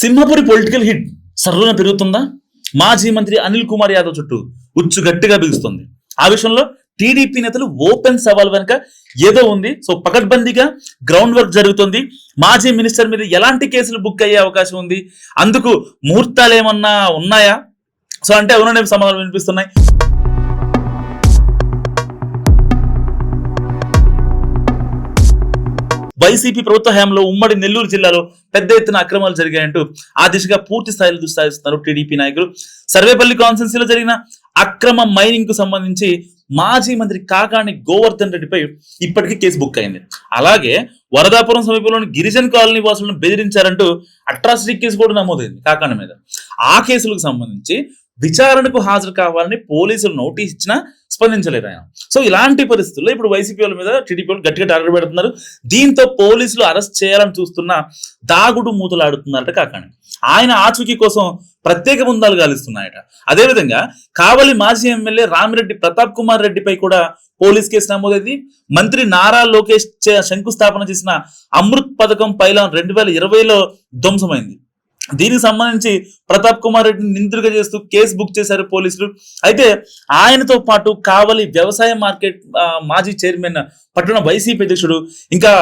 Simhapuri political hit సర్రున పెరుగుతుందా? మాజీ మంత్రి అనిల్ కుమార్ యాదవ్ చుట్టూ ఉచ్చు గట్టిగా బిగుస్తుంది. ఆ విషయంలో టీడీపీ నేతలు ఓపెన్ సవాల్ వెనుక ఏదో ఉంది. సో పకడ్బందీగా గ్రౌండ్ వర్క్ జరుగుతుంది. మాజీ మినిస్టర్ మీద ఎలాంటి కేసులు బుక్ అయ్యే అవకాశం ఉంది? అందుకు ముహూర్తాలు ఏమన్నా ఉన్నాయా? సో అంటే అవుననే సమాధానం వినిపిస్తున్నాయి. వైసీపీ ప్రభుత్వ హయాంలో ఉమ్మడి నెల్లూరు జిల్లాలో పెద్ద ఎత్తున అక్రమాలు జరిగాయంటూ ఆ దిశగా పూర్తి స్థాయిలో దృష్టి సారిస్తున్నారు టీడీపీ నాయకులు. సర్వేపల్లి కాన్స్టిట్యున్సీలో జరిగిన అక్రమ మైనింగ్ కు సంబంధించి మాజీ మంత్రి కాకాణి గోవర్ధన్ రెడ్డిపై ఇప్పటికీ కేసు బుక్ అయింది. అలాగే వరదాపురం సమీపంలోని గిరిజన్ కాలనీ వాసులను బెదిరించారంటూ అట్రాసిటీ కేసు కూడా నమోదైంది కాకాణి మీద. ఆ కేసులకు సంబంధించి విచారణకు హాజరు కావాలని పోలీసులు నోటీస్ ఇచ్చినా స్పందించలేదు ఆయన. సో ఇలాంటి పరిస్థితుల్లో ఇప్పుడు వైసీపీ వాళ్ళ మీద టీడీపీ వాళ్ళు గట్టిగా టార్గెట్ పెడుతున్నారు. దీంతో పోలీసులు అరెస్ట్ చేయాలని చూస్తున్న దాగుడు మూతలాడుతున్నారట కాకాణి. ఆయన ఆచూకీ కోసం ప్రత్యేక బృందాలు గాలిస్తున్నాయట. అదేవిధంగా కావలి మాజీ ఎమ్మెల్యే రామిరెడ్డి ప్రతాప్ కుమార్ రెడ్డిపై కూడా పోలీస్ కేసు నమోదైంది. మంత్రి నారా లోకేష్ శంకుస్థాపన చేసిన అమృత్ పథకం పైలాన్ 2020లో ధ్వంసమైంది. దీనికి సంబంధించి ప్రతాప్ కుమార్ రెడ్డిని నిందితుడిగా చేస్తూ కేసు బుక్ చేశారు పోలీసులు. అయితే ఆయనతో పాటు కావలి వ్యవసాయ మార్కెట్ మాజీ చైర్మన్ పట్టణ వైసీపీ అధ్యక్షుడు ఇంకా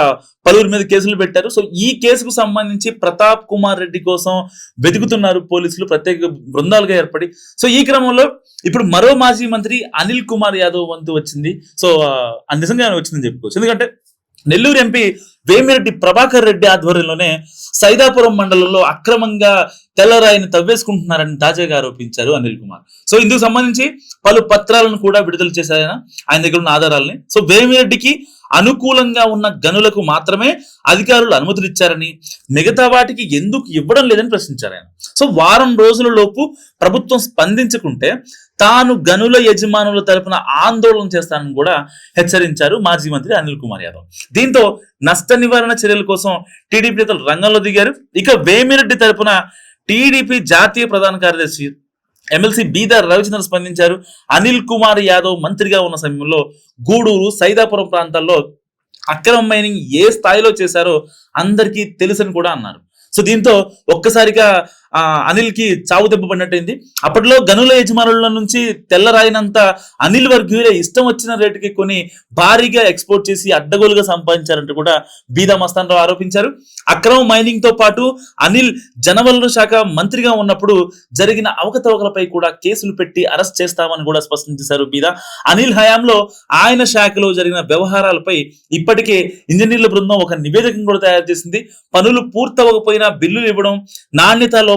పలువురి మీద కేసులు పెట్టారు. సో ఈ కేసుకు సంబంధించి ప్రతాప్ కుమార్ రెడ్డి కోసం వెతుకుతున్నారు పోలీసులు ప్రత్యేక బృందాలుగా ఏర్పడి. సో ఈ క్రమంలో ఇప్పుడు మరో మాజీ మంత్రి అనిల్ కుమార్ యాదవ్ వంతు వచ్చింది. సో నిజంగా వచ్చిందని చెప్పుకోవచ్చు. ఎందుకంటే నెల్లూరు ఎంపీ వేమిరెడ్డి ప్రభాకర్ రెడ్డి ఆధ్వర్యంలోనే సైదాపురం మండలంలో అక్రమంగా తెల్లరాయిని తవ్వేసుకుంటున్నారని తాజాగా ఆరోపించారు అనిల్ కుమార్. సో ఇందుకు సంబంధించి పలు పత్రాలను కూడా విడుదల చేశారు ఆయన దగ్గర ఉన్న ఆధారాలని. సో వేమిరెడ్డికి అనుకూలంగా ఉన్న గనులకు మాత్రమే అధికారులు అనుమతులు ఇచ్చారని, మిగతా వాటికి ఎందుకు ఇవ్వడం లేదని ప్రశ్నించారు ఆయన. సో వారం రోజుల లోపు ప్రభుత్వం స్పందించుకుంటే తాను గనుల యజమానుల తరపున ఆందోళన చేస్తానని కూడా హెచ్చరించారు మాజీ మంత్రి అనిల్ కుమార్ యాదవ్. దీంతో నష్ట నివారణ చర్యల కోసం టీడీపీ నేతలు రంగంలో దిగారు. ఇక వేమిరెడ్డి తరపున టీడీపీ జాతీయ ప్రధాన కార్యదర్శి ఎమ్మెల్సీ బీదర్ రవిచంద్ర స్పందించారు. అనిల్ కుమార్ యాదవ్ మంత్రిగా ఉన్న సమయంలో గూడూరు, సైదాపురం ప్రాంతాల్లో అక్రమ మైనింగ్ ఏ స్థాయిలో చేశారో అందరికీ తెలుసని కూడా అన్నారు. సో దీంతో ఒక్కసారిగా అనిల్ కి చావు దెబ్బ పడినట్టయింది. అప్పట్లో గనుల యజమానుల నుంచి తెల్లరాయినంతా అనిల్ వర్గీయులే ఇష్టం వచ్చిన రేటుకి కొని భారీగా ఎక్స్పోర్ట్ చేసి అడ్డగోలుగా సంపాదించారంటూ కూడా బీదా మస్తాన్ రావు ఆరోపించారు. అక్రమ మైనింగ్ తో పాటు అనిల్ జనవనరుల శాఖ మంత్రిగా ఉన్నప్పుడు జరిగిన అవకతవకలపై కూడా కేసులు పెట్టి అరెస్ట్ చేస్తామని కూడా స్పష్టం చేశారు బీదా. అనిల్ హయాంలో ఆయన శాఖలో జరిగిన వ్యవహారాలపై ఇప్పటికే ఇంజనీర్ల బృందం ఒక నివేదికను కూడా తయారు చేసింది. పనులు పూర్తవకపోయినా బిల్లులు ఇవ్వడం, నాణ్యత లోపం,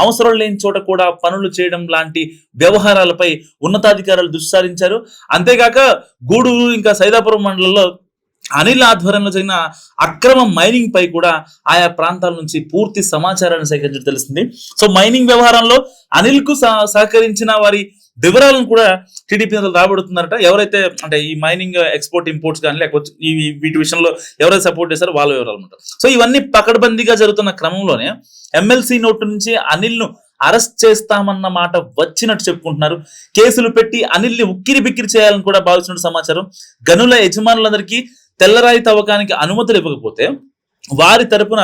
అవసరం లేని చోట కూడా పనులు చేయడం లాంటి వ్యవహారాలపై ఉన్నతాధికారులు దృష్టి సారించారు. అంతేగాక గూడూరు ఇంకా సైదాపురం మండలంలో అనిల్ ఆధ్వర్యంలో జరిగిన అక్రమ మైనింగ్ పై కూడా ఆయా ప్రాంతాల నుంచి పూర్తి సమాచారాన్ని సేకరించడం తెలుస్తుంది. సో మైనింగ్ వ్యవహారంలో అనిల్ కు సహకరించిన వారి వివరాలను కూడా టీడీపీ నేతలు రాబడుతున్నారట. ఎవరైతే అంటే ఈ మైనింగ్ ఎక్స్పోర్ట్ ఇంపోర్ట్స్ కానీ లేకపోతే వీటి విషయంలో ఎవరైతే సపోర్ట్ చేస్తారో వాళ్ళ వివరాలు ఉంటారు. సో ఇవన్నీ పకడ్బందీగా జరుగుతున్న క్రమంలోనే ఎమ్మెల్సీ నోటు నుంచి అనిల్ ను అరెస్ట్ చేస్తామన్న మాట వచ్చినట్టు చెప్పుకుంటున్నారు. కేసులు పెట్టి అనిల్ ని ఉక్కిరి బిక్కిరి చేయాలని కూడా భావిస్తున్నట్టు సమాచారం. గనుల యజమానులందరికీ తెల్లరాయి తవ్వకానికి అనుమతులు ఇవ్వకపోతే వారి తరపున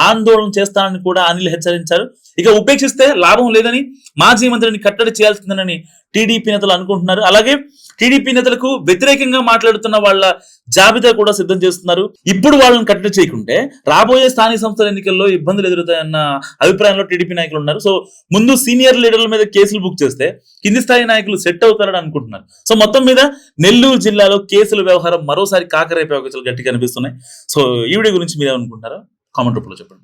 ఆందోళన చేస్తానని కూడా అనిల్ హెచ్చరించారు. ఇక ఉపేక్షిస్తే లాభం లేదని, మాజీ మంత్రిని కట్టడి చేయాల్సిందని టీడీపీ నేతలు అనుకుంటున్నారు. అలాగే టీడీపీ నేతలకు వ్యతిరేకంగా మాట్లాడుతున్న వాళ్ళ జాబితా కూడా సిద్ధం చేస్తున్నారు. ఇప్పుడు వాళ్ళని కట్టడి చేయకుంటే రాబోయే స్థానిక సంస్థల ఎన్నికల్లో ఇబ్బందులు ఎదురుతాయన్న అభిప్రాయంలో టీడీపీ నాయకులు ఉన్నారు. సో ముందు సీనియర్ లీడర్ల మీద కేసులు బుక్ చేస్తే కింది స్థాయి నాయకులు సెట్ అవుతారని అనుకుంటున్నారు. సో మొత్తం మీద నెల్లూరు జిల్లాలో కేసుల వ్యవహారం మరోసారి కాకరైపోయే అవకాశాలు గట్టిగా కనిపిస్తున్నాయి. సో ఈ వీడియో గురించి మీరేమనుకుంటారో కామెంట్ రూపంలో చెప్పండి.